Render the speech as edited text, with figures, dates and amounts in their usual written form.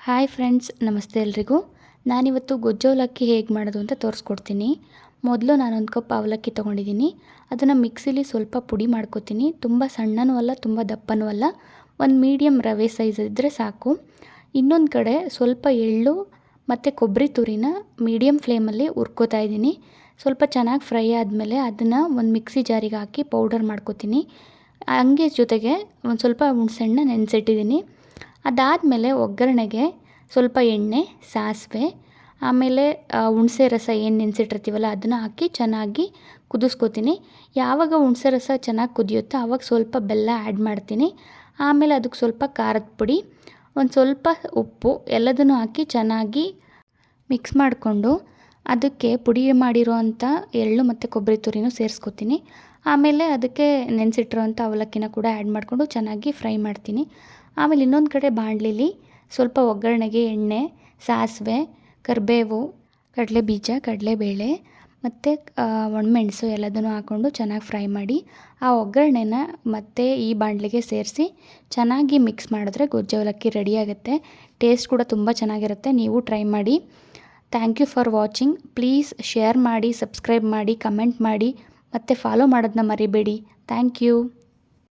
Hi friends, ನಮಸ್ತೆ ಎಲ್ರಿಗೂ. ನಾನಿವತ್ತು ಗೊಜ್ಜು ಅವಲಕ್ಕಿ ಹೇಗೆ ಮಾಡೋದು ಅಂತ ತೋರಿಸ್ಕೊಡ್ತೀನಿ. ಮೊದಲು ನಾನೊಂದು ಕಪ್ ಅವಲಕ್ಕಿ ತೊಗೊಂಡಿದ್ದೀನಿ. ಅದನ್ನು ಮಿಕ್ಸಿಲಿ ಸ್ವಲ್ಪ ಪುಡಿ ಮಾಡ್ಕೊತೀನಿ. ತುಂಬ ಸಣ್ಣನೂ ಅಲ್ಲ, ತುಂಬ ದಪ್ಪನೂ ಅಲ್ಲ, ಒಂದು ಮೀಡಿಯಮ್ ರವೆ ಸೈಜ್ ಇದ್ದರೆ ಸಾಕು. ಇನ್ನೊಂದು ಕಡೆ ಸ್ವಲ್ಪ ಎಳ್ಳು ಮತ್ತು ಕೊಬ್ಬರಿ ತುರಿನ ಮೀಡಿಯಮ್ ಫ್ಲೇಮಲ್ಲಿ ಹುರ್ಕೋತಾ ಇದ್ದೀನಿ. ಸ್ವಲ್ಪ ಚೆನ್ನಾಗಿ ಫ್ರೈ ಆದಮೇಲೆ ಅದನ್ನು ಒಂದು ಮಿಕ್ಸಿ ಜಾರಿಗೆ ಹಾಕಿ ಪೌಡರ್ ಮಾಡ್ಕೊತೀನಿ. ಹಂಗೆ ಜೊತೆಗೆ ಒಂದು ಸ್ವಲ್ಪ ಹುಣಸೆಹಣ್ಣು ನೆನೆಸಿಟ್ಟಿದ್ದೀನಿ. ಅದಾದಮೇಲೆ ಒಗ್ಗರಣೆಗೆ ಸ್ವಲ್ಪ ಎಣ್ಣೆ, ಸಾಸಿವೆ, ಆಮೇಲೆ ಹುಣಸೆ ರಸ ಏನು ನೆನೆಸಿಟ್ಟಿರ್ತೀವಲ್ಲ ಅದನ್ನು ಹಾಕಿ ಚೆನ್ನಾಗಿ ಕುದಿಸ್ಕೊತೀನಿ. ಯಾವಾಗ ಹುಣಸೆ ರಸ ಚೆನ್ನಾಗಿ ಕುದಿಯುತ್ತೋ ಆವಾಗ ಸ್ವಲ್ಪ ಬೆಲ್ಲ ಆ್ಯಡ್ ಮಾಡ್ತೀನಿ. ಆಮೇಲೆ ಅದಕ್ಕೆ ಸ್ವಲ್ಪ ಖಾರದ ಪುಡಿ, ಒಂದು ಸ್ವಲ್ಪ ಉಪ್ಪು ಎಲ್ಲದನ್ನು ಹಾಕಿ ಚೆನ್ನಾಗಿ ಮಿಕ್ಸ್ ಮಾಡಿಕೊಂಡು ಅದಕ್ಕೆ ಪುಡಿ ಮಾಡಿರೋವಂಥ ಎಳ್ಳು ಮತ್ತು ಕೊಬ್ಬರಿ ತುರಿನೂ ಸೇರಿಸ್ಕೊತೀನಿ. ಆಮೇಲೆ ಅದಕ್ಕೆ ನೆನೆಸಿಟ್ಟಿರೋವಂಥ ಅವಲಕ್ಕಿನ ಕೂಡ ಆ್ಯಡ್ ಮಾಡಿಕೊಂಡು ಚೆನ್ನಾಗಿ ಫ್ರೈ ಮಾಡ್ತೀನಿ. ಆಮೇಲೆ ಇನ್ನೊಂದು ಕಡೆ ಬಾಣಲಿಲಿ ಸ್ವಲ್ಪ ಒಗ್ಗರಣೆಗೆ ಎಣ್ಣೆ, ಸಾಸಿವೆ, ಕರಿಬೇವು, ಕಡಲೆಬೀಜ, ಕಡಲೆಬೇಳೆ ಮತ್ತು ಒಣಮೆಣಸು ಎಲ್ಲದನ್ನು ಹಾಕ್ಕೊಂಡು ಚೆನ್ನಾಗಿ ಫ್ರೈ ಮಾಡಿ ಆ ಒಗ್ಗರಣೆನ ಮತ್ತೆ ಈ ಬಾಣಲಿಗೆ ಸೇರಿಸಿ ಚೆನ್ನಾಗಿ ಮಿಕ್ಸ್ ಮಾಡಿದ್ರೆ ಗೊಜ್ಜು ಅವಲಕ್ಕಿ ರೆಡಿಯಾಗುತ್ತೆ. ಟೇಸ್ಟ್ ಕೂಡ ತುಂಬ ಚೆನ್ನಾಗಿರುತ್ತೆ. ನೀವು ಟ್ರೈ ಮಾಡಿ. Thank you for watching. Please share ಮಾಡಿ, ಸಬ್ಸ್ಕ್ರೈಬ್ ಮಾಡಿ, ಕಮೆಂಟ್ ಮಾಡಿ ಮತ್ತು ಫಾಲೋ ಮಾಡೋದನ್ನ ಮರಿಬೇಡಿ. Thank you.